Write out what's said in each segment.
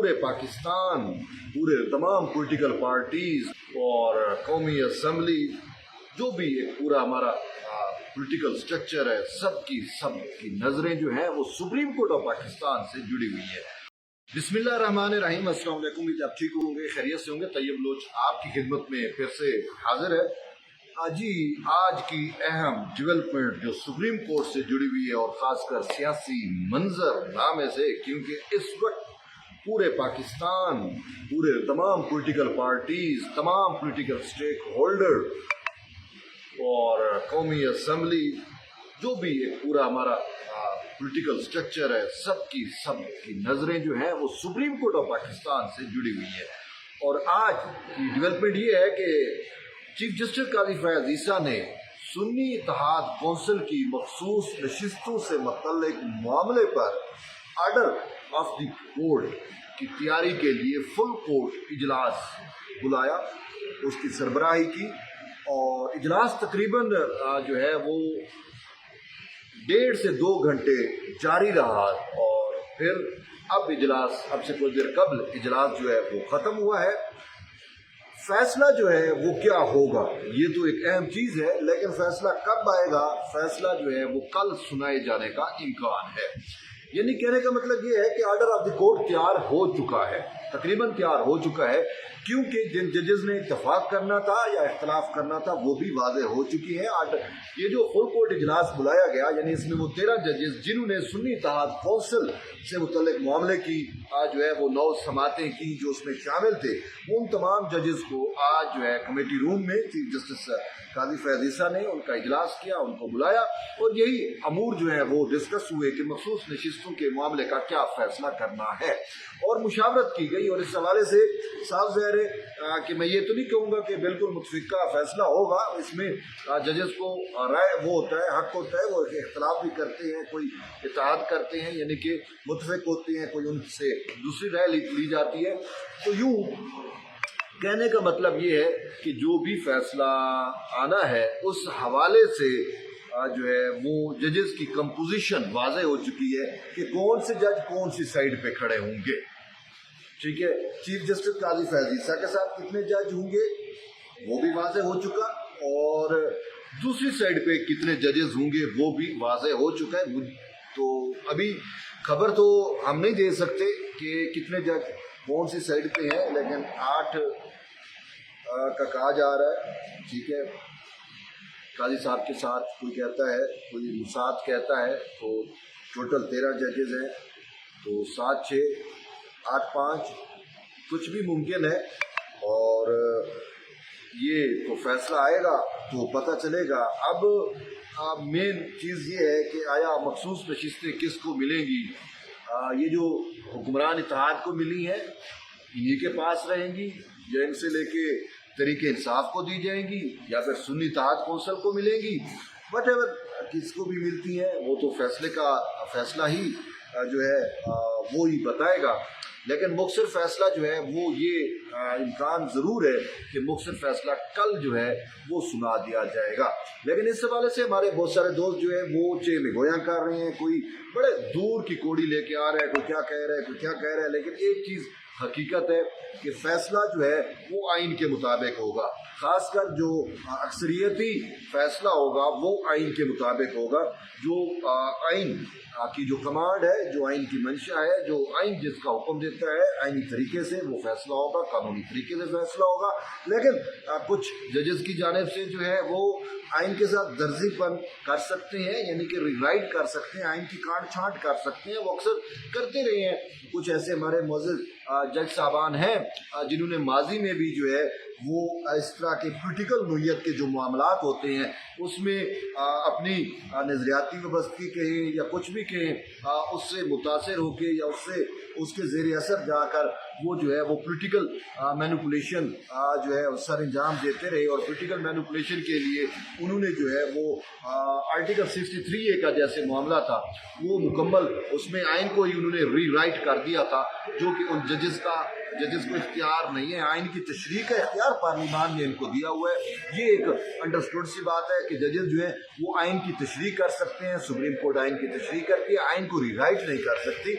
पूरे पाकिस्तान, पूरे तमाम पॉलिटिकल पार्टीज और कौमी असम्बली, जो भी एक पूरा हमारा पॉलिटिकल स्ट्रक्चर है, सबकी नजरें जो हैं वो सुप्रीम कोर्ट ऑफ पाकिस्तान से जुड़ी हुई है। बिस्मिल्लाहिर्रहमानिर्रहीम, अस्सलाम वालेकुम। उम्मीद आप ठीक होंगे, खैरियत से होंगे। तैयब लोच आपकी खिदमत में फिर से हाजिर है। जी, आज की अहम डेवलपमेंट जो सुप्रीम कोर्ट से जुड़ी हुई है और ख़ासकर सियासी मंजरनामे से, क्योंकि इस वक्त पूरे पाकिस्तान, पूरे तमाम पॉलिटिकल पार्टीज, तमाम पॉलिटिकल स्टेक होल्डर और कौमी असम्बली, जो भी एक पूरा हमारा पॉलिटिकल स्ट्रक्चर है, सबकी नज़रें जो हैं वो सुप्रीम कोर्ट ऑफ पाकिस्तान से जुड़ी हुई है। और आज की डेवलपमेंट ये है कि चीफ जस्टिस काजी फैज़ ईसा ने सुन्नी इत्तेहाद कौंसिल की मखसूस नशिस्तों से मुतल्लिक मामले पर आर्डर ऑफ द कोर्ट की तैयारी के लिए फुल कोर्ट इजलास बुलाया, उसकी सरबराही की। और इजलास तकरीबन जो है वो 1.5 से 2 घंटे जारी रहा और फिर अब से कुछ देर कबल इजलास जो है वो ख़त्म हुआ है। फैसला जो है वो क्या होगा ये तो एक अहम चीज़ है, लेकिन फैसला कब आएगा, फैसला जो है वो कल सुनाए जाने का इम्कान है। यानी कहने का मतलब ये है कि आर्डर ऑफ द कोर्ट तैयार हो चुका है, तकरीबन तैयार हो चुका है, क्योंकि जिन जजेस ने इत्तफाक करना था या इख्तलाफ करना था वो भी वाज़े हो चुकी है। ये जो फुल कोर्ट इजलास बुलाया गया, यानी इसमें वो 13 जजेस जिन्होंने सुन्नी इत्तेहाद कौंसिल से मुतल्लिक मामले की जो है वो 9 समातें की जो उसमें शामिल थे, उन तमाम जजेस को आज जो है कमेटी रूम में चीफ जस्टिस काजी फैज़ ईसा ने उनका इजलास किया, उनको बुलाया और यही अमूर जो है वो डिस्कस हुए कि मखसूस नशिस्तों के मामले का क्या फैसला करना है और मुशावरत की गई। और इस हवाले से साफ ज़ाहिर है कि मैं ये तो नहीं कहूँगा कि बिल्कुल मुतफ़िक़ा फैसला होगा, इसमें जजेस को राय वो होता है, हक होता है, वो इख्तलाफ भी करते हैं, कोई इत्तेहाद करते हैं, यानी कि मुतफ़िक़ होते हैं, कोई उनसे दूसरी राय ली जाती है। तो यूँ कहने का मतलब ये है कि जो भी फैसला आना है उस हवाले से जो है वो जजेस की कंपोजिशन वाज़े हो चुकी है कि कौन से जज कौन सी साइड पे खड़े होंगे। ठीक है, चीफ जस्टिस काजी फैज़ ईसा के साथ कितने जज होंगे वो भी वाज़े हो चुका, और दूसरी साइड पे कितने जजेस होंगे वो भी वाज़े हो चुका है। तो अभी खबर तो हम नहीं दे सकते कि कितने जज कौन सी साइड पे हैं, लेकिन 8 का कहा जा रहा है। ठीक है, काजी साहब के साथ कोई कहता है, कोई 7 कहता है, तो टोटल 13 जजेस हैं, तो 7 6 8 5 कुछ भी मुमकिन है। और ये तो फैसला आएगा तो पता चलेगा। अब मेन चीज़ ये है कि आया मखसूस नशिस्तें किसको मिलेंगी। ये जो हुक्मरान इत्तेहाद को मिली हैं इन्हीं के पास रहेंगी, या इनसे लेके तरीके इंसाफ को दी जाएंगी, या फिर सुन्नी इत्तेहाद कौंसिल को मिलेंगी। वट एवर किसको भी मिलती हैं वो तो फैसला ही जो है वो ही बताएगा। लेकिन मुख्तर फैसला जो है वो ये इम्कान ज़रूर है कि मुख्तर फैसला कल जो है वो सुना दिया जाएगा। लेकिन इस हवाले से हमारे बहुत सारे दोस्त जो है वो चे में गोया कर रहे हैं, कोई बड़े दूर की कोड़ी लेके आ रहा है, कोई क्या कह रहा है, कोई क्या कह रहा है। लेकिन एक चीज़ हकीकत है कि फ़ैसला जो है वो आइन के मुताबिक होगा, ख़ासकर जो अक्सरियती फ़ैसला होगा वो आइन के मुताबिक होगा। जो आइन की जो कमांड है, जो आइन की मंशा है, जो आइन जिसका हुक्म देता है, आइनी तरीके से वो फैसला होगा, कानूनी तरीके से फैसला होगा। लेकिन कुछ जजेस की जानिब से जो है वो आइन के साथ दर्जीपन कर सकते हैं, यानी कि रिराइट कर सकते हैं, आइन की काट छांट कर सकते हैं, वो अक्सर करते रहे हैं। कुछ ऐसे हमारे मौजूद जज साहबान हैं जिन्होंने माजी में भी जो है वो इस तरह के पॉलिटिकल नोयत के जो मामलात होते हैं उसमें अपनी नज़रियाती वबस्तगी कहें या कुछ भी कहें, उससे मुतासर होके या उसके ज़ेर असर जाकर वो जो है वो पॉलिटिकल मैनिपुलेशन जो है सर अंजाम देते रहे। और पॉलिटिकल मैनिपुलेशन के लिए उन्होंने जो है वो आर्टिकल 63A का जैसे मामला था वो मुकम्मल उसमें आइन को ही उन्होंने रीराइट कर दिया था, जो कि उन जजेस का जजेस को इख्तियार नहीं है, आइन की तशरीह का इख्तियार पार्लिमान ने इनको दिया हुआ है। ये एक अंडरस्टूड सी बात है कि जजेस जो है वो आइन की तशरीह कर सकते हैं, सुप्रीम कोर्ट आइन की तशरीह करती है, आइन को रीराइट नहीं कर सकती।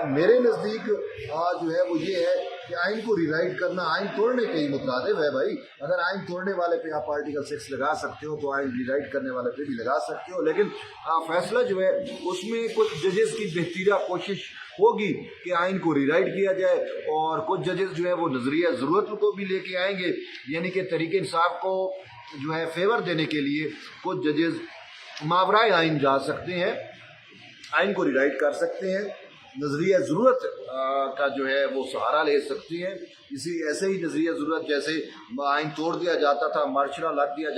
मेरे नज़दीक जो है वो ये है कि आइन को रीराइट करना आइन तोड़ने के ही मुताबिक है भाई। अगर आइन तोड़ने वाले पे आप आर्टिकल 6 लगा सकते हो तो आइन रीराइट करने वाले पे भी लगा सकते हो, लेकिन फैसला जो है उसमें कुछ जजेस की बेहतरीन कोशिश होगी कि आइन को रीराइट किया जाए, और कुछ जजेस जो है वो नजरिया ज़रूरत को भी लेके आएंगे, यानी कि तरीके इंसाफ को जो है फेवर देने के लिए कुछ जजेस मावराए आइन जा सकते हैं, आइन को रीराइट कर सकते हैं, नजरिया ज़रूरत का जो है वो सहारा ले सकती हैं। ऐसे ही नजरिया ज़रूरत जैसे आइन तोड़ दिया जाता था, मार्शरा लगाया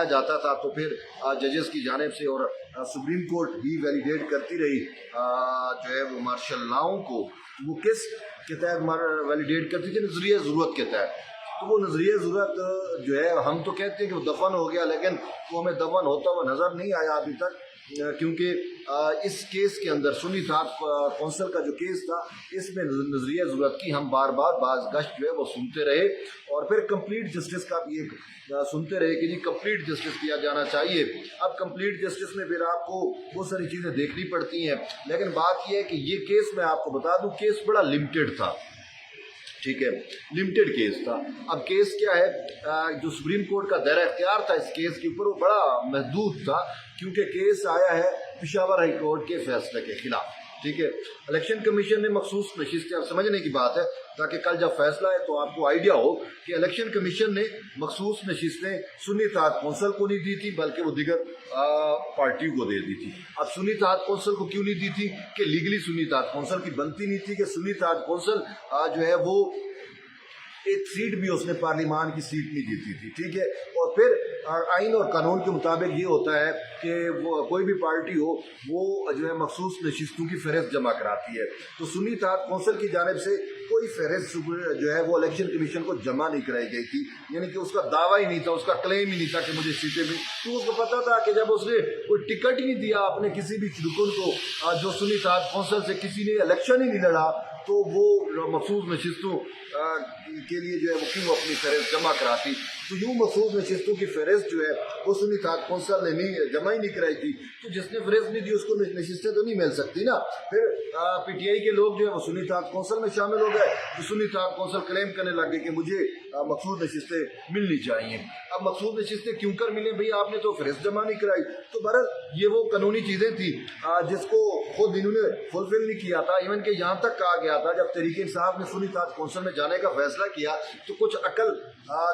जाता था, तो फिर जजेस की जानिब से और सुप्रीम कोर्ट भी वैलिडेट करती रही जो है वो मार्शल लॉ को, वो किस के तहत वैलिडेट करती थी? नजरिया ज़रूरत के तहत। तो वो नजरिया ज़रूरत जो है, हम तो कहते हैं कि वो दफन हो गया, लेकिन वो हमें दफन होता हुआ नज़र नहीं आया अभी तक, क्योंकि इस केस के अंदर सुन्नी इत्तेहाद कौंसिल का जो केस था, इसमें नजरिया ज़रूरत की हम बार बार बाज़गश्त जो है वो सुनते रहे, और फिर कंप्लीट जस्टिस का भी एक सुनते रहे कि जी कंप्लीट जस्टिस किया जाना चाहिए। अब कंप्लीट जस्टिस में फिर आपको बहुत सारी चीज़ें देखनी पड़ती हैं, लेकिन बात यह है कि ये केस मैं आपको बता दूं, केस बड़ा लिमिटेड था, ठीक है, लिमिटेड केस था। अब केस क्या है, जो सुप्रीम कोर्ट का दायरा इख्तियार था इस केस के ऊपर वो बड़ा महदूद था, क्योंकि केस आया है पेशावर हाई कोर्ट के फैसले के खिलाफ, ठीक है। इलेक्शन कमीशन ने मखसूस नशिस्तें, अब समझने की बात है ताकि कल जब फैसला है तो आपको आइडिया हो कि इलेक्शन कमीशन ने मखसूस नशिस्तें सुन्नी इत्तेहाद कौंसिल को नहीं दी थी, बल्कि वो दीगर पार्टियों को दे दी थी। अब सुन्नी इत्तेहाद कौंसिल को क्यों नहीं दी थी? कि लीगली सुन्नी इत्तेहाद कौंसिल की बनती नहीं थी कि सुन्नी इत्तेहाद कौंसिल जो है वो एक सीट भी उसने पार्लिमान की सीट नहीं जीती थी, ठीक है। और फिर आइन और कानून के मुताबिक ये होता है कि वो कोई भी पार्टी हो वो जो है मखसूस नशिस्तों की फहरिस्त जमा कराती है, तो सुन्नी इत्तेहाद कौंसिल की जानिब से कोई फहरिस्त जो है वो इलेक्शन कमीशन को जमा नहीं कराई गई थी, यानी कि उसका दावा ही नहीं था, उसका क्लेम ही नहीं था कि मुझे सीटें भी, तो उसको पता था कि जब उसने कोई टिकट ही नहीं दिया अपने किसी भी रुकन को, जो सुन्नी इत्तेहाद कौंसिल से किसी ने इलेक्शन ही नहीं लड़ा, तो वो मखसूस नशिस्तों के लिए जो है वो क्यों अपनी फहरिस्त जमा कराती? तो यूँ मखसूस नशिस्तों की फहरिस्त जो है वो सुन्नी इत्तेहाद कौंसिल ने नहीं जमा ही नहीं कराई थी, तो जिसने फहरिस्त नहीं दी उसको नशिस्तें तो नहीं मिल सकती ना। फिर PTI के लोग जो है वो सुन्नी इत्तेहाद कौंसिल में शामिल हो गए, तो सुन्नी इत्तेहाद कौंसिल क्लेम करने लग गए कि मुझे मखसूस नशिस्तें मिलनी चाहिए। अब मखसूस नशिस्तें क्यों कर मिले भाई, आपने तो फहरिस्त जमा नहीं कराई। तो बहरहाल ये वो कानूनी चीज़ें थी जिसको खुद इन्होंने फुलफिल नहीं किया था। इवन कि यहाँ तक कहा गया था जब तहरीक इंसाफ ने सुन्नी इत्तेहाद कौंसिल में जाने का फैसला किया, तो कुछ अकल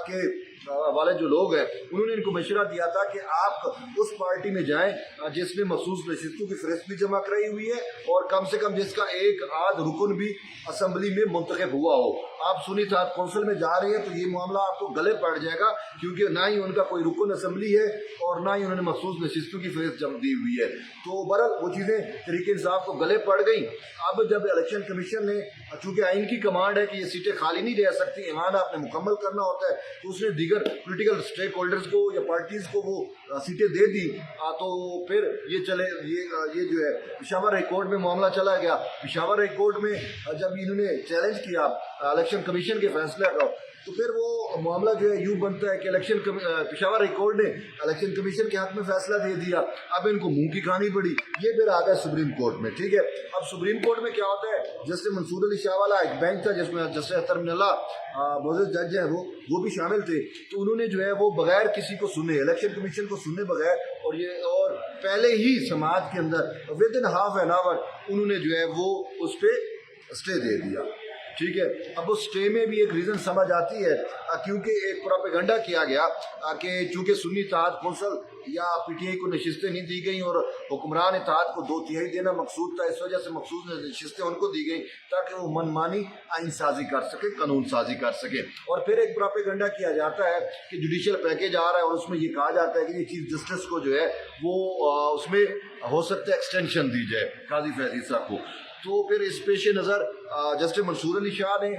के वाले जो लोग हैं उन्होंने इनको मशवरा दिया था कि आप उस पार्टी में जाएं जिसने मखसूस नशिस्तों की फहरिस्त भी जमा कराई हुई है, और कम से कम जिसका एक आध रुकन भी असम्बली में मुंतखब हुआ हो। आप सुन्नी इत्तेहाद कौंसिल में जा रहे हैं तो ये मामला आपको गले पड़ जाएगा, क्योंकि ना ही उनका कोई रुकन असम्बली है और ना ही उन्होंने मखसूस नशिस्तों की फहरिस्त जमा दी हुई है। तो बहरहाल वो चीज़ें तहरीक इंसाफ को गले पड़ गई। अब जब इलेक्शन कमीशन ने, चूँकि आइन की कमांड है कि ये सीटें खाली नहीं रह सकती, ईमान आपने मुकम्मल करना होता है, तो उसने दीगर पॉलिटिकल स्टेक होल्डर्स को या पार्टीज को वो सीटें दे दी, तो फिर ये जो है पेशावर हाई कोर्ट में मामला चला गया। पेशावर हाई कोर्ट में जब इन्होंने चैलेंज किया इलेक्शन कमीशन के फैसले का, तो फिर वो मामला जो है यूँ बनता है कि पेशावर हाई कोर्ट ने इलेक्शन कमीशन के हक में फैसला दे दिया। अब इनको मुंह की खानी पड़ी, ये फिर आ गया सुप्रीम कोर्ट में, ठीक है। अब सुप्रीम कोर्ट में क्या होता है, जस्टिस मंसूर अली शाह वाला एक बेंच था जिसमें जस्टिस अख्तर मिनल्ला मोअज़्ज़ज़ जज हैं वो भी शामिल थे। तो उन्होंने जो है वो बगैर किसी को सुने, इलेक्शन कमीशन को सुने बगैर, और पहले ही समाज के अंदर with in half an hour उन्होंने जो है वो उस पर स्टे दे दिया, ठीक है। अब उस स्टे में भी एक रीज़न समझ आती है, क्योंकि एक प्रोपेगेंडा किया गया कि चूँकि सुन्नी इत्तेहाद कौंसिल या PTI को नशिस्तें नहीं दी गई और हुक्मरान इत्तेहाद को 2/3 देना मकसूद था, इस वजह से मखसूस नशिस्तें उनको दी गई ताकि वो मनमानी आइन साजी कर सके, कानून साजी कर सके। और फिर एक प्रोपेगेंडा किया जाता है कि जुडिशल पैकेज आ रहा है और उसमें ये कहा जाता है कि ये चीफ जस्टिस को जो है वो उसमें हो सकता है एक्सटेंशन दी जाए काजी फैज़ ईसा को। تو پھر اس پیش نظر جسٹس منصور علی شاہ نے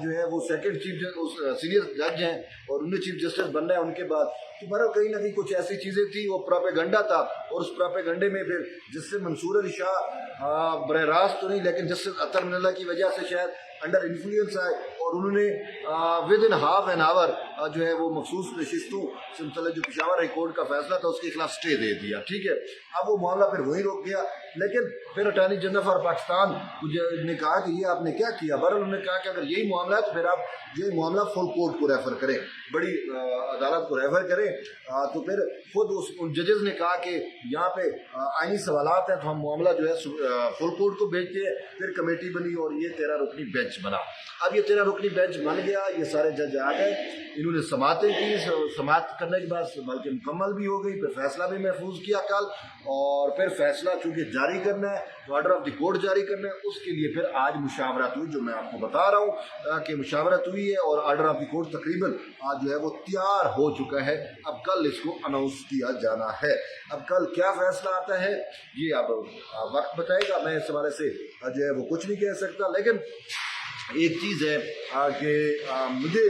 جو ہے وہ سیکنڈ سینئر جج ہیں اور انہیں چیف جسٹس بننا ہے ان کے بعد. تو بہرحال کہیں نہ کہیں کچھ ایسی چیزیں تھیں, وہ پراپیگنڈا تھا, اور اس پراپیگنڈے میں پھر جسٹس منصور علی شاہ براہ راست تو نہیں لیکن جسٹس اطہر من اللہ کی وجہ سے شاید انڈر انفلوئنس آئے, اور انہوں نے with in half an hour جو ہے وہ مخصوص نشستوں سے متعلق جو پشاور ہائی کورٹ کا فیصلہ تھا اس کے خلاف اسٹے دے دیا. ٹھیک ہے, اب وہ معاملہ پھر وہیں رک گیا. لیکن پھر اٹارنی جنرل فار پاکستان نے کہا کہ یہ آپ نے کیا کیا. بہرحال انہوں نے کہا کہ اگر یہی معاملہ ہے تو پھر آپ یہ معاملہ فل کورٹ کو ریفر کریں, بڑی عدالت کو ریفر کریں. تو پھر خود ان ججز نے کہا کہ یہاں پہ آئینی سوالات ہیں تو ہم معاملہ جو ہے فل کورٹ کو بھیجتے ہیں. پھر کمیٹی بنی اور یہ 13 رکنی بینچ بنا. اب یہ 13 رکنی بینچ بن گیا, یہ سارے جج آ گئے, انہوں نے سماعتیں کی, سماعت کرنے کے بعد بلکہ مکمل بھی ہو گئی, پھر فیصلہ بھی محفوظ کیا کل, اور پھر فیصلہ چونکہ جاری کرنا ہے تو آرڈر آف دی کورٹ جاری کرنا ہے, اس کے لیے پھر آج مشاورت ہوئی جو میں آپ کو بتا رہا ہوں کہ مشاورت ہوئی ہے اور آرڈر آف دی کورٹ تقریباً آج جو ہے وہ تیار ہو چکا ہے. اب کل اس کو اناؤنس کیا جانا ہے. اب کل کیا فیصلہ آتا ہے یہ اب وقت بتائے گا, میں اس حوالے سے جو ہے وہ کچھ نہیں کہہ سکتا. لیکن ایک چیز ہے کہ مجھے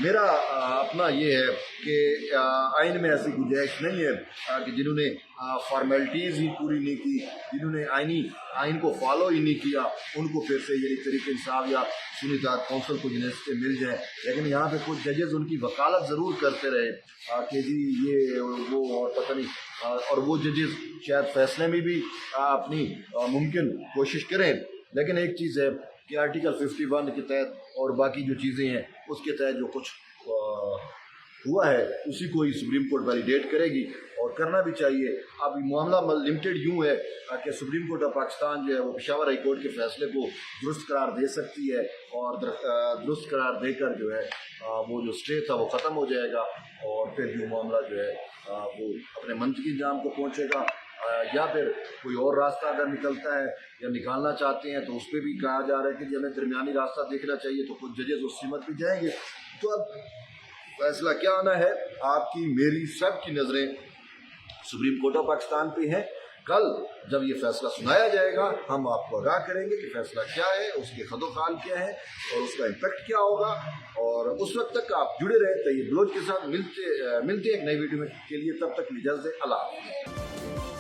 میرا اپنا یہ ہے کہ آئین میں ایسی گنجائش نہیں ہے کہ جنہوں نے فارمیلٹیز ہی پوری نہیں کی, جنہوں نے آئین کو فالو ہی نہیں کیا, ان کو پھر سے یعنی تحریک انصاف یا سنی اطاعت کونسل کو جنہیں سے مل جائیں. لیکن یہاں پہ کچھ ججز ان کی وکالت ضرور کرتے رہے کہ جی یہ وہ اور پتہ نہیں, اور وہ ججز شاید فیصلے میں بھی اپنی ممکن کوشش کریں. لیکن ایک چیز ہے کہ آرٹیکل 51 کے تحت اور باقی جو چیزیں ہیں اس کے تحت جو کچھ ہوا ہے اسی کو ہی سپریم کورٹ ویلیڈیٹ کرے گی, اور کرنا بھی چاہیے. اب معاملہ لمیٹڈ یوں ہے کہ سپریم کورٹ آف پاکستان جو ہے وہ پشاور ہائی کورٹ کے فیصلے کو درست قرار دے سکتی ہے, اور درست قرار دے کر جو ہے وہ جو اسٹے تھا وہ ختم ہو جائے گا, اور پھر جو معاملہ جو ہے وہ اپنے منطقی انجام کو پہنچے گا. یا پھر کوئی اور راستہ اگر نکلتا ہے یا نکالنا چاہتے ہیں تو اس پہ بھی کہا جا رہا ہے کہ جی ہمیں درمیانی راستہ دیکھنا چاہیے, تو کچھ ججز اس سمت بھی جائیں گے. تو اب فیصلہ کیا آنا ہے, آپ کی میری سب کی نظریں سپریم کورٹ آف پاکستان پہ ہیں. کل جب یہ فیصلہ سنایا جائے گا ہم آپ کو آگاہ کریں گے کہ فیصلہ کیا ہے, اس کے خد و خال کیا ہے اور اس کا امپیکٹ کیا ہوگا. اور اس وقت تک آپ جڑے رہے طیب بلوچ کے ساتھ. ملتے ایک نئی ویڈیو میں کے لیے, تب تک اجازت. اللہ حافظ.